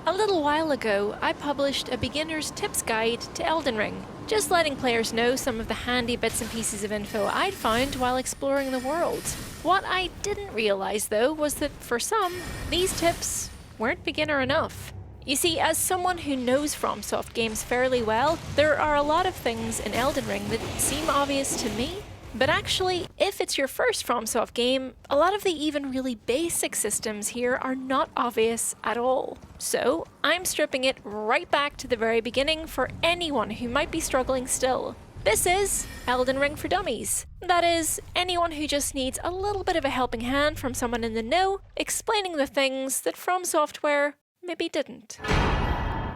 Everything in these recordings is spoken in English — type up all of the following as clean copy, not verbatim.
A little while ago, I published a beginner's tips guide to Elden Ring, just letting players know some of the handy bits and pieces of info I'd found while exploring the world. What I didn't realise though was that for some, these tips weren't beginner enough. You see, as someone who knows FromSoft games fairly well, there are a lot of things in Elden Ring that seem obvious to me. But actually, if it's your first FromSoft game, a lot of the even really basic systems here are not obvious at all. So, I'm stripping it right back to the very beginning for anyone who might be struggling still. This is Elden Ring for Dummies. That is, anyone who just needs a little bit of a helping hand from someone in the know, explaining the things that From Software maybe didn't.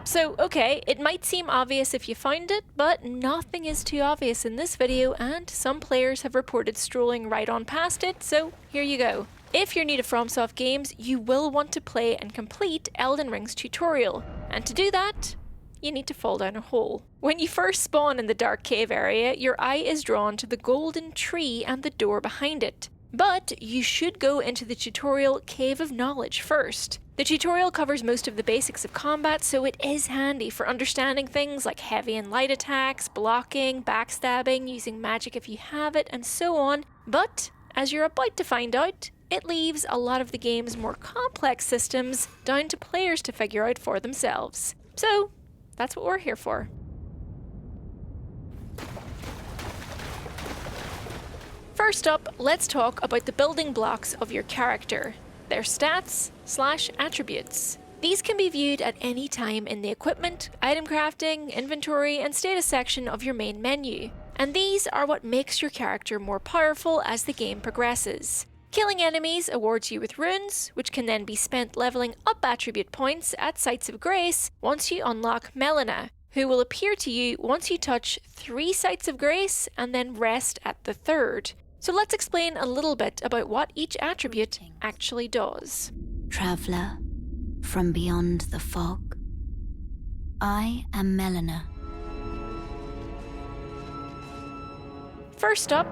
So, okay, it might seem obvious if you find it, but nothing is too obvious in this video, and some players have reported strolling right on past it, so here you go. If you're new to FromSoft games, you will want to play and complete Elden Ring's tutorial, and to do that, you need to fall down a hole. When you first spawn in the dark cave area, your eye is drawn to the golden tree and the door behind it. But you should go into the tutorial Cave of Knowledge first. The tutorial covers most of the basics of combat, so it is handy for understanding things like heavy and light attacks, blocking, backstabbing, using magic if you have it, and so on. But, as you're about to find out, it leaves a lot of the game's more complex systems down to players to figure out for themselves. So, that's what we're here for. First up, let's talk about the building blocks of your character, their stats/attributes. These can be viewed at any time in the equipment, item crafting, inventory, and status section of your main menu. And these are what makes your character more powerful as the game progresses. Killing enemies awards you with runes, which can then be spent leveling up attribute points at Sites of Grace once you unlock Melina, who will appear to you once you touch 3 Sites of Grace and then rest at the 3rd. So let's explain a little bit about what each attribute actually does. Traveller from beyond the fog, I am Melina. First up,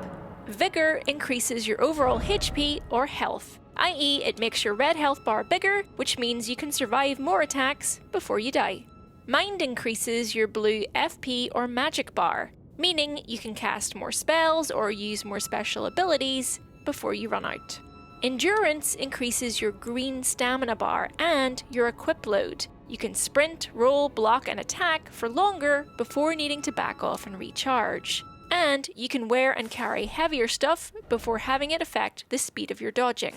Vigor increases your overall HP or health, i.e. it makes your red health bar bigger, which means you can survive more attacks before you die. Mind increases your blue FP or magic bar, meaning you can cast more spells or use more special abilities before you run out. Endurance increases your green stamina bar and your equip load. You can sprint, roll, block, and attack for longer before needing to back off and recharge. And you can wear and carry heavier stuff before having it affect the speed of your dodging.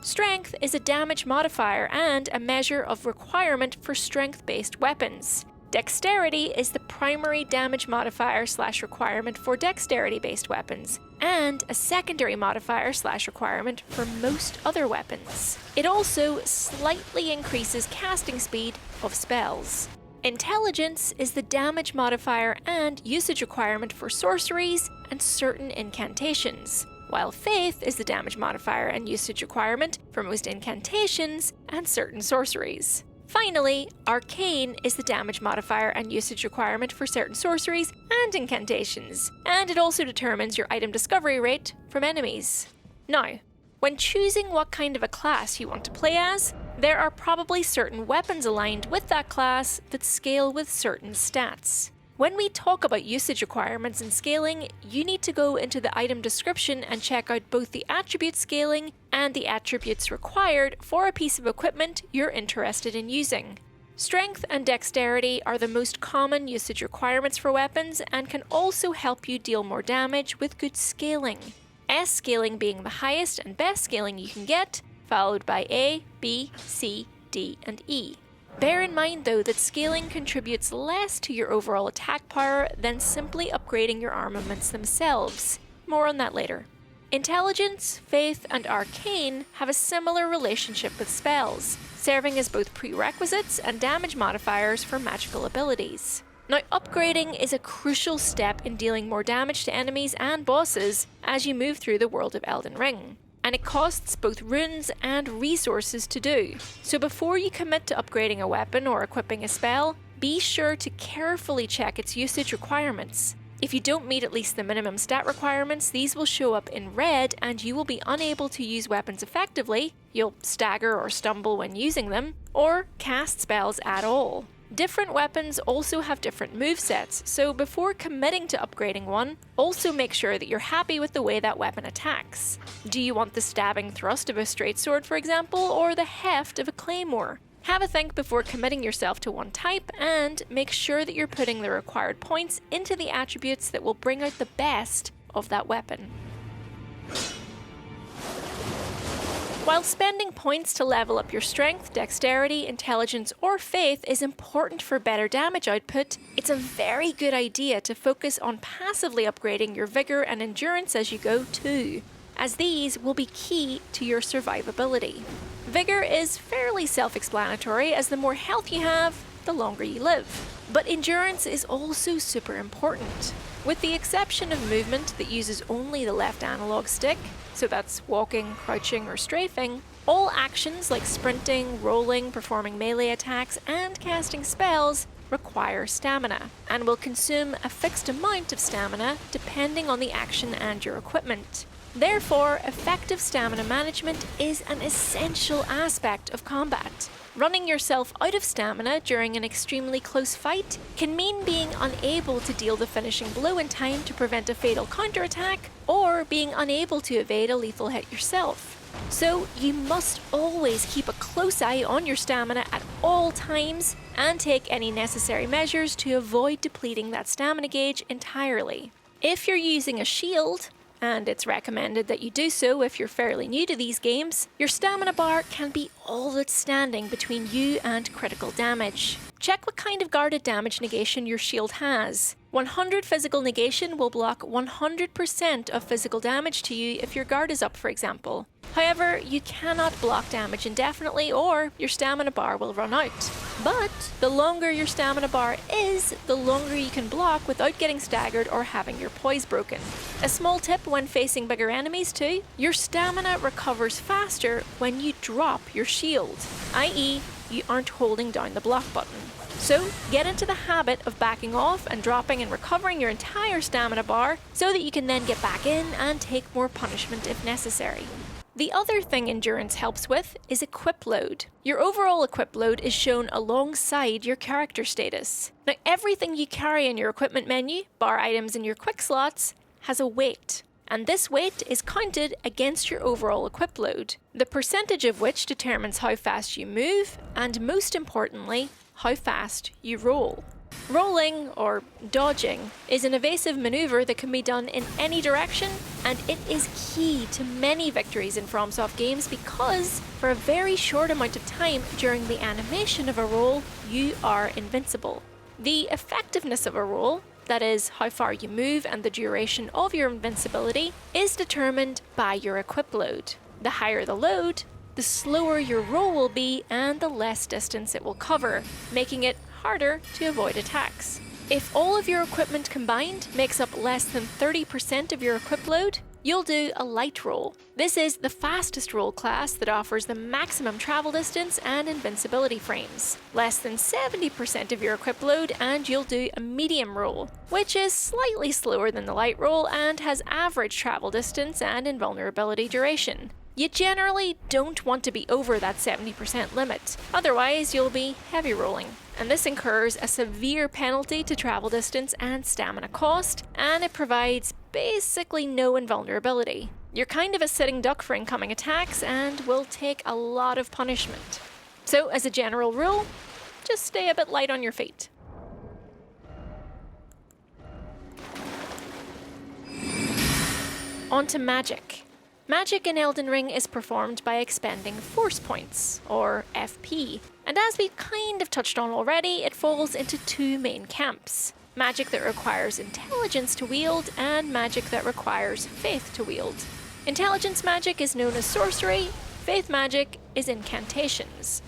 Strength is a damage modifier and a measure of requirement for strength-based weapons. Dexterity is the primary damage modifier/requirement for dexterity-based weapons, and a secondary modifier/requirement for most other weapons. It also slightly increases casting speed of spells. Intelligence is the damage modifier and usage requirement for sorceries and certain incantations, while Faith is the damage modifier and usage requirement for most incantations and certain sorceries. Finally, Arcane is the damage modifier and usage requirement for certain sorceries and incantations, and it also determines your item discovery rate from enemies. Now, when choosing what kind of a class you want to play as, there are probably certain weapons aligned with that class that scale with certain stats. When we talk about usage requirements and scaling, you need to go into the item description and check out both the attribute scaling and the attributes required for a piece of equipment you're interested in using. Strength and dexterity are the most common usage requirements for weapons and can also help you deal more damage with good scaling. S scaling being the highest and best scaling you can get, followed by A, B, C, D, and E. Bear in mind though that scaling contributes less to your overall attack power than simply upgrading your armaments themselves. More on that later. Intelligence, Faith, and Arcane have a similar relationship with spells, serving as both prerequisites and damage modifiers for magical abilities. Now, upgrading is a crucial step in dealing more damage to enemies and bosses as you move through the world of Elden Ring, and it costs both runes and resources to do. So before you commit to upgrading a weapon or equipping a spell, be sure to carefully check its usage requirements. If you don't meet at least the minimum stat requirements, these will show up in red and you will be unable to use weapons effectively, you'll stagger or stumble when using them, or cast spells at all. Different weapons also have different movesets, so before committing to upgrading one, also make sure that you're happy with the way that weapon attacks. Do you want the stabbing thrust of a straight sword, for example, or the heft of a claymore? Have a think before committing yourself to one type, and make sure that you're putting the required points into the attributes that will bring out the best of that weapon. While spending points to level up your strength, dexterity, intelligence, or faith is important for better damage output, it's a very good idea to focus on passively upgrading your vigor and endurance as you go too, as these will be key to your survivability. Vigor is fairly self-explanatory, as the more health you have, the longer you live. But endurance is also super important. With the exception of movement that uses only the left analog stick, so that's walking, crouching, or strafing, all actions like sprinting, rolling, performing melee attacks, and casting spells require stamina, and will consume a fixed amount of stamina depending on the action and your equipment. Therefore, effective stamina management is an essential aspect of combat. Running yourself out of stamina during an extremely close fight can mean being unable to deal the finishing blow in time to prevent a fatal counterattack, or being unable to evade a lethal hit yourself. So you must always keep a close eye on your stamina at all times, and take any necessary measures to avoid depleting that stamina gauge entirely. If you're using a shield, and it's recommended that you do so if you're fairly new to these games, your stamina bar can be all that's standing between you and critical damage. Check what kind of guarded damage negation your shield has. 100 physical negation will block 100% of physical damage to you if your guard is up, for example. However, you cannot block damage indefinitely, or your stamina bar will run out. But the longer your stamina bar is, the longer you can block without getting staggered or having your poise broken. A small tip when facing bigger enemies too, your stamina recovers faster when you drop your shield, i.e. you aren't holding down the block button. So get into the habit of backing off and dropping and recovering your entire stamina bar so that you can then get back in and take more punishment if necessary. The other thing endurance helps with is equip load. Your overall equip load is shown alongside your character status. Now, everything you carry in your equipment menu, bar items in your quick slots, has a weight. And this weight is counted against your overall equip load, the percentage of which determines how fast you move, and most importantly, how fast you roll. Rolling, or dodging, is an evasive maneuver that can be done in any direction, and it is key to many victories in FromSoft games because, for a very short amount of time during the animation of a roll, you are invincible. The effectiveness of a roll, that is, how far you move and the duration of your invincibility, is determined by your equip load. The higher the load, the slower your roll will be and the less distance it will cover, making it harder to avoid attacks. If all of your equipment combined makes up less than 30% of your equip load, you'll do a light roll. This is the fastest roll class that offers the maximum travel distance and invincibility frames. Less than 70% of your equip load and you'll do a medium roll, which is slightly slower than the light roll and has average travel distance and invulnerability duration. You generally don't want to be over that 70% limit, otherwise you'll be heavy rolling. And this incurs a severe penalty to travel distance and stamina cost, and it provides basically no invulnerability. You're kind of a sitting duck for incoming attacks and will take a lot of punishment. So as a general rule, just stay a bit light on your feet. On to magic. Magic in Elden Ring is performed by expending force points, or FP, and as we've kind of touched on already, it falls into two main camps. Magic that requires intelligence to wield, and magic that requires faith to wield. Intelligence magic is known as sorcery, faith magic is incantations.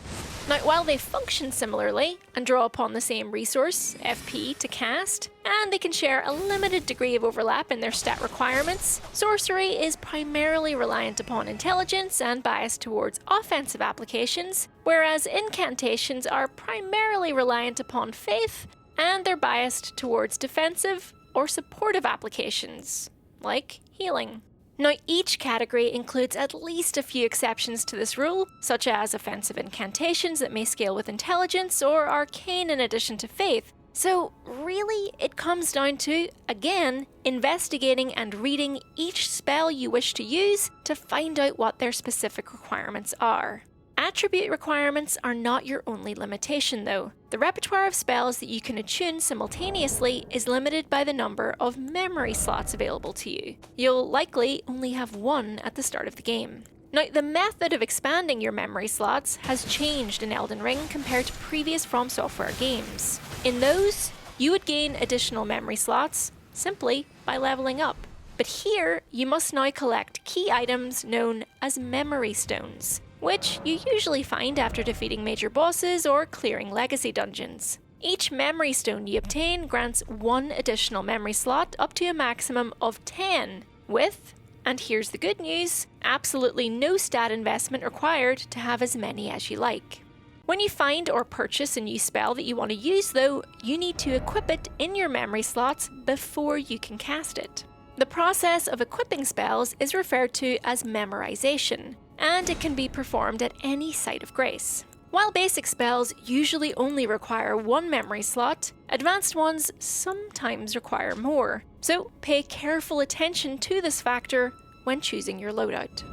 Now, while they function similarly and draw upon the same resource, FP, to cast, and they can share a limited degree of overlap in their stat requirements, sorcery is primarily reliant upon intelligence and biased towards offensive applications, whereas incantations are primarily reliant upon faith and they're biased towards defensive or supportive applications, like healing. Now, each category includes at least a few exceptions to this rule, such as offensive incantations that may scale with intelligence or arcane in addition to faith. So really, it comes down to, again, investigating and reading each spell you wish to use to find out what their specific requirements are. Attribute requirements are not your only limitation though. The repertoire of spells that you can attune simultaneously is limited by the number of memory slots available to you. You'll likely only have one at the start of the game. Now, the method of expanding your memory slots has changed in Elden Ring compared to previous From Software games. In those, you would gain additional memory slots simply by leveling up. But here, you must now collect key items known as memory stones, which you usually find after defeating major bosses or clearing legacy dungeons. Each memory stone you obtain grants one additional memory slot up to a maximum of 10, with, and here's the good news, absolutely no stat investment required to have as many as you like. When you find or purchase a new spell that you want to use though, you need to equip it in your memory slots before you can cast it. The process of equipping spells is referred to as memorization, and it can be performed at any site of grace. While basic spells usually only require one memory slot, advanced ones sometimes require more, so pay careful attention to this factor when choosing your loadout.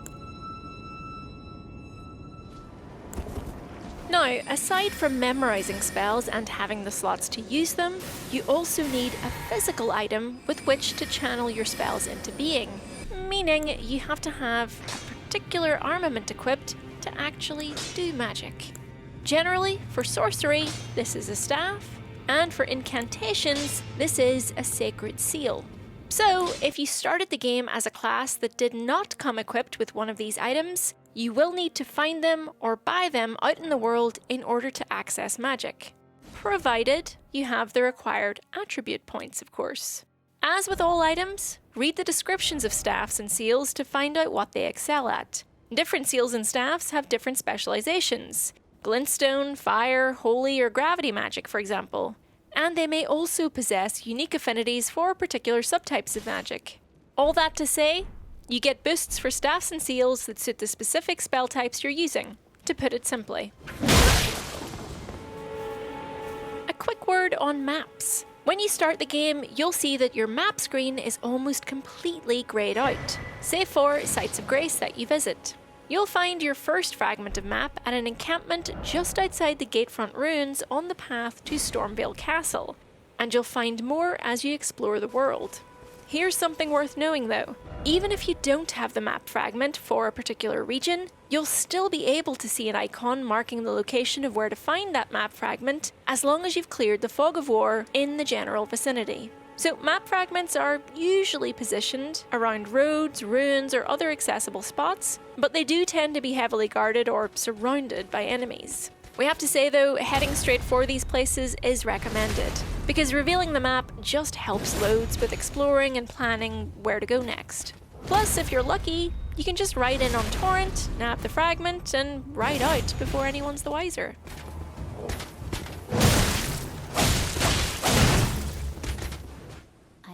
Now, aside from memorizing spells and having the slots to use them, you also need a physical item with which to channel your spells into being, meaning you have to have a particular armament equipped to actually do magic. Generally, for sorcery, this is a staff, and for incantations, this is a sacred seal. So, if you started the game as a class that did not come equipped with one of these items, you will need to find them or buy them out in the world in order to access magic, provided you have the required attribute points, of course. As with all items, read the descriptions of staffs and seals to find out what they excel at. Different seals and staffs have different specializations. Glintstone, fire, holy, or gravity magic, for example. And they may also possess unique affinities for particular subtypes of magic. All that to say, you get boosts for staffs and seals that suit the specific spell types you're using, to put it simply. A quick word on maps. When you start the game, you'll see that your map screen is almost completely greyed out, save for sites of grace that you visit. You'll find your first fragment of map at an encampment just outside the Gatefront ruins on the path to Stormvale Castle, and you'll find more as you explore the world. Here's something worth knowing though. Even if you don't have the map fragment for a particular region, you'll still be able to see an icon marking the location of where to find that map fragment as long as you've cleared the Fog of War in the general vicinity. So map fragments are usually positioned around roads, ruins, or other accessible spots, but they do tend to be heavily guarded or surrounded by enemies. We have to say though, heading straight for these places is recommended, because revealing the map just helps loads with exploring and planning where to go next. Plus, if you're lucky, you can just ride in on Torrent, nab the fragment, and ride out before anyone's the wiser.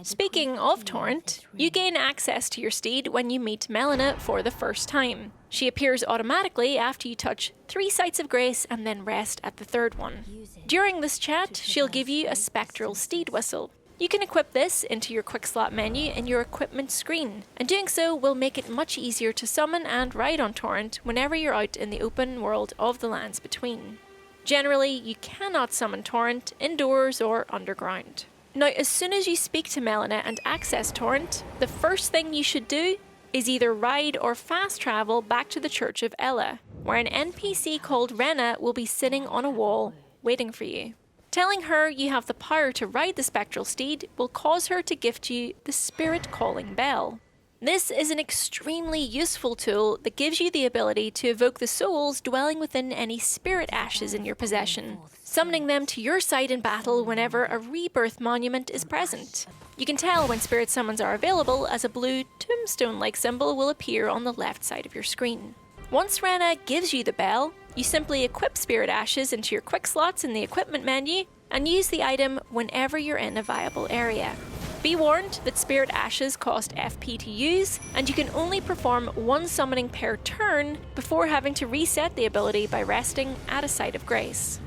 Speaking of Torrent, you gain access to your steed when you meet Melina for the first time. She appears automatically after you touch 3 sites of grace and then rest at the 3rd one. During this chat, she'll give you a spectral steed whistle. You can equip this into your quick slot menu in your equipment screen, and doing so will make it much easier to summon and ride on Torrent whenever you're out in the open world of the lands between. Generally, you cannot summon Torrent indoors or underground. Now, as soon as you speak to Melina and access Torrent, the first thing you should do is either ride or fast travel back to the Church of Ella, where an NPC called Rena will be sitting on a wall waiting for you. Telling her you have the power to ride the spectral steed will cause her to gift you the Spirit Calling Bell. This is an extremely useful tool that gives you the ability to evoke the souls dwelling within any spirit ashes in your possession, summoning them to your side in battle whenever a rebirth monument is present. You can tell when spirit summons are available as a blue tombstone-like symbol will appear on the left side of your screen. Once Rena gives you the bell, you simply equip spirit ashes into your quick slots in the equipment menu and use the item whenever you're in a viable area. Be warned that Spirit Ashes cost FP to use, and you can only perform one summoning per turn before having to reset the ability by resting at a Site of Grace.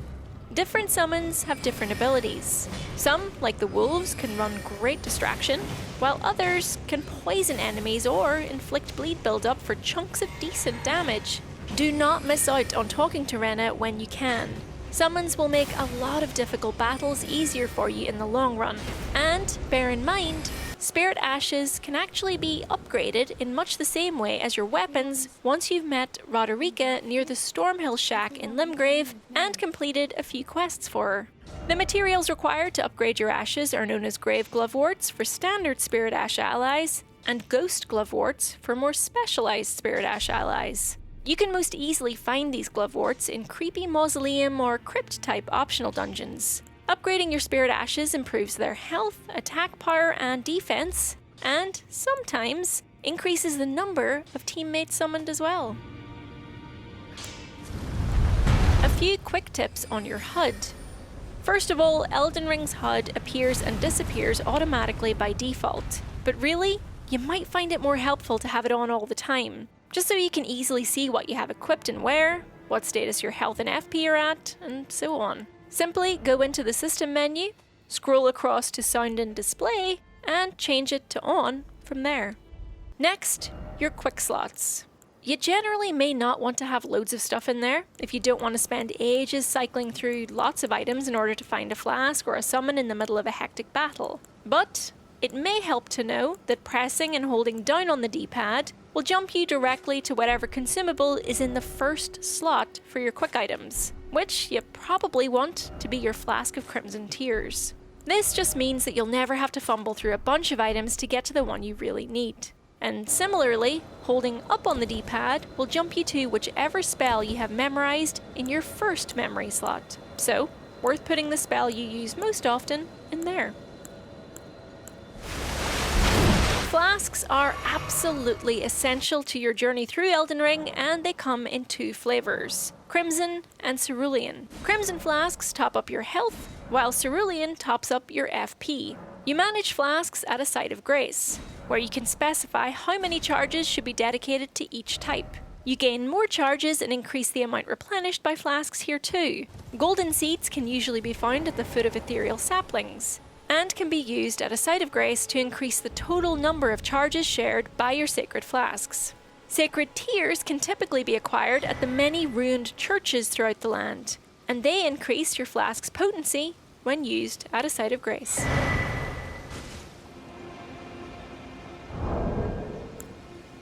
Different summons have different abilities. Some, like the wolves, can run great distraction, while others can poison enemies or inflict bleed buildup for chunks of decent damage. Do not miss out on talking to Rena when you can. Summons will make a lot of difficult battles easier for you in the long run. And bear in mind, Spirit Ashes can actually be upgraded in much the same way as your weapons once you've met Roderica near the Stormhill Shack in Limgrave and completed a few quests for her. The materials required to upgrade your ashes are known as Grave Gloveworts for standard Spirit Ash allies and Ghost Gloveworts for more specialized Spirit Ash allies. You can most easily find these Gloveworts in creepy mausoleum or crypt-type optional dungeons. Upgrading your Spirit Ashes improves their health, attack power, and defense, and sometimes increases the number of teammates summoned as well. A few quick tips on your HUD. First of all, Elden Ring's HUD appears and disappears automatically by default, but really, you might find it more helpful to have it on all the time, just so you can easily see what you have equipped and where, what status your health and FP are at, and so on. Simply go into the system menu, scroll across to sound and display, and change it to on from there. Next, your quick slots. You generally may not want to have loads of stuff in there if you don't want to spend ages cycling through lots of items in order to find a flask or a summon in the middle of a hectic battle. But it may help to know that pressing and holding down on the D-pad will jump you directly to whatever consumable is in the first slot for your quick items, which you probably want to be your Flask of Crimson Tears. This just means that you'll never have to fumble through a bunch of items to get to the one you really need. And similarly, holding up on the D-pad will jump you to whichever spell you have memorized in your first memory slot. So, worth putting the spell you use most often in there. Flasks are absolutely essential to your journey through Elden Ring, and they come in two flavors: Crimson and Cerulean. Crimson flasks top up your health, while Cerulean tops up your FP. You manage flasks at a Site of Grace, where you can specify how many charges should be dedicated to each type. You gain more charges and increase the amount replenished by flasks here too. Golden seeds can usually be found at the foot of ethereal saplings, and can be used at a Site of Grace to increase the total number of charges shared by your sacred flasks. Sacred tears can typically be acquired at the many ruined churches throughout the land, and they increase your flask's potency when used at a Site of Grace.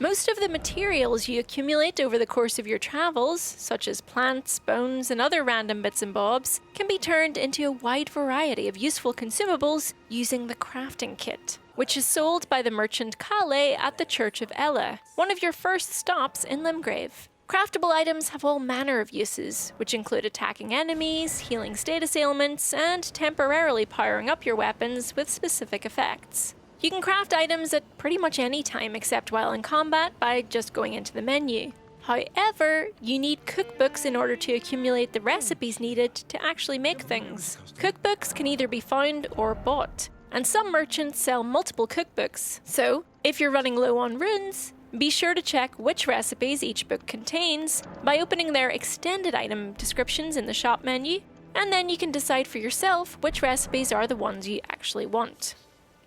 Most of the materials you accumulate over the course of your travels, such as plants, bones, and other random bits and bobs, can be turned into a wide variety of useful consumables using the crafting kit, which is sold by the merchant Kale at the Church of Ella, one of your first stops in Limgrave. Craftable items have all manner of uses, which include attacking enemies, healing status ailments, and temporarily powering up your weapons with specific effects. You can craft items at pretty much any time except while in combat by just going into the menu. However, you need cookbooks in order to accumulate the recipes needed to actually make things. Cookbooks can either be found or bought, and some merchants sell multiple cookbooks. So, if you're running low on runes, be sure to check which recipes each book contains by opening their extended item descriptions in the shop menu, and then you can decide for yourself which recipes are the ones you actually want.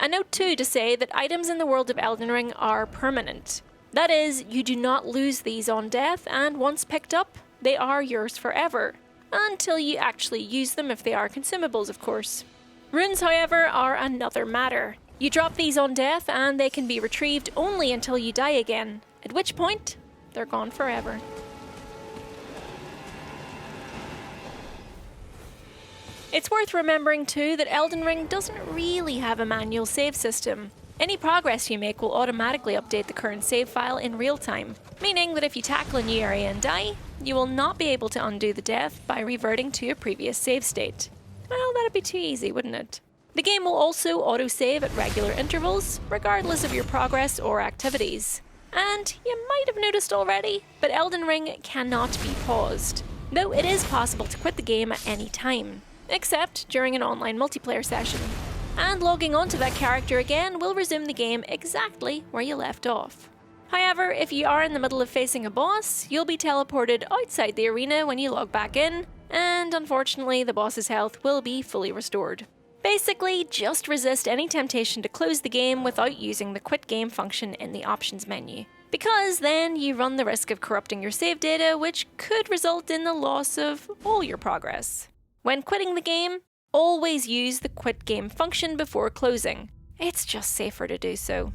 A note too to say that items in the world of Elden Ring are permanent. That is, you do not lose these on death, and once picked up, they are yours forever. Until you actually use them if they are consumables, of course. Runes, however, are another matter. You drop these on death and they can be retrieved only until you die again, at which point, they're gone forever. It's worth remembering too that Elden Ring doesn't really have a manual save system. Any progress you make will automatically update the current save file in real time, meaning that if you tackle a new area and die, you will not be able to undo the death by reverting to a previous save state. Well, that'd be too easy, wouldn't it? The game will also autosave at regular intervals, regardless of your progress or activities. And you might have noticed already, but Elden Ring cannot be paused, though it is possible to quit the game at any time, except during an online multiplayer session. and logging onto that character again will resume the game exactly where you left off. However, if you are in the middle of facing a boss, you'll be teleported outside the arena when you log back in, and unfortunately the boss's health will be fully restored. Basically, just resist any temptation to close the game without using the quit game function in the options menu, because then you run the risk of corrupting your save data, which could result in the loss of all your progress. When quitting the game, always use the quit game function before closing. It's just safer to do so.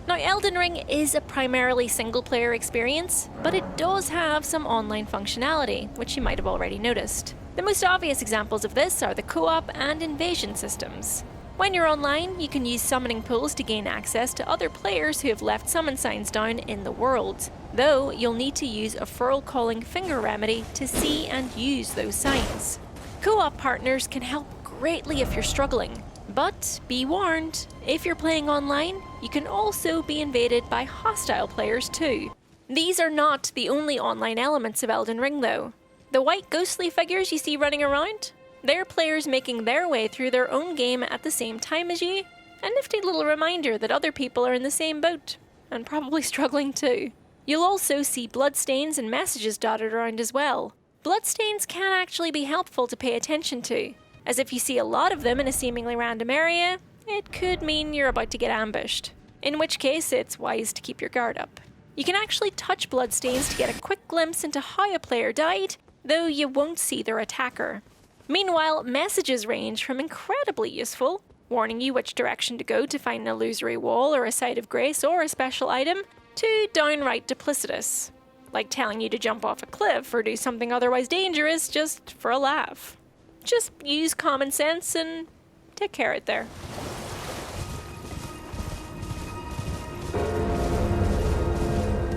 Now, Elden Ring is a primarily single-player experience, but it does have some online functionality, which you might have already noticed. The most obvious examples of this are the co-op and invasion systems. When you're online, you can use summoning pools to gain access to other players who have left summon signs down in the world, though you'll need to use a furl calling finger remedy to see and use those signs. Co-op partners can help greatly if you're struggling, but be warned, if you're playing online, you can also be invaded by hostile players too. These are not the only online elements of Elden Ring though. The white ghostly figures you see running around, they're players making their way through their own game at the same time as you, a nifty little reminder that other people are in the same boat, and probably struggling too. You'll also see bloodstains and messages dotted around as well. Bloodstains can actually be helpful to pay attention to, as if you see a lot of them in a seemingly random area, it could mean you're about to get ambushed, in which case it's wise to keep your guard up. You can actually touch bloodstains to get a quick glimpse into how a player died, though you won't see their attacker. Meanwhile, messages range from incredibly useful, warning you which direction to go to find an illusory wall or a site of grace or a special item, to downright duplicitous, like telling you to jump off a cliff or do something otherwise dangerous just for a laugh. Just use common sense and take care of it there.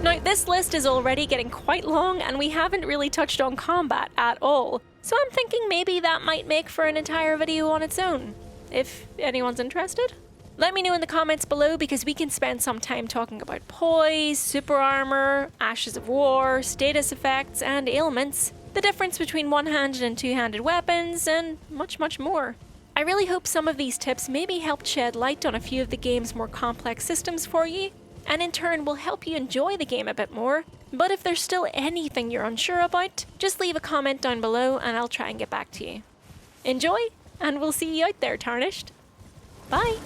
Now, this list is already getting quite long and we haven't really touched on combat at all, so I'm thinking maybe that might make for an entire video on its own, if anyone's interested. Let me know in the comments below because we can spend some time talking about poise, super armor, ashes of war, status effects and ailments, the difference between one-handed and two-handed weapons, and much, much more. I really hope some of these tips maybe helped shed light on a few of the game's more complex systems for you, and in turn will help you enjoy the game a bit more. But if there's still anything you're unsure about, just leave a comment down below and I'll try and get back to you. Enjoy, and we'll see you out there, Tarnished. Bye!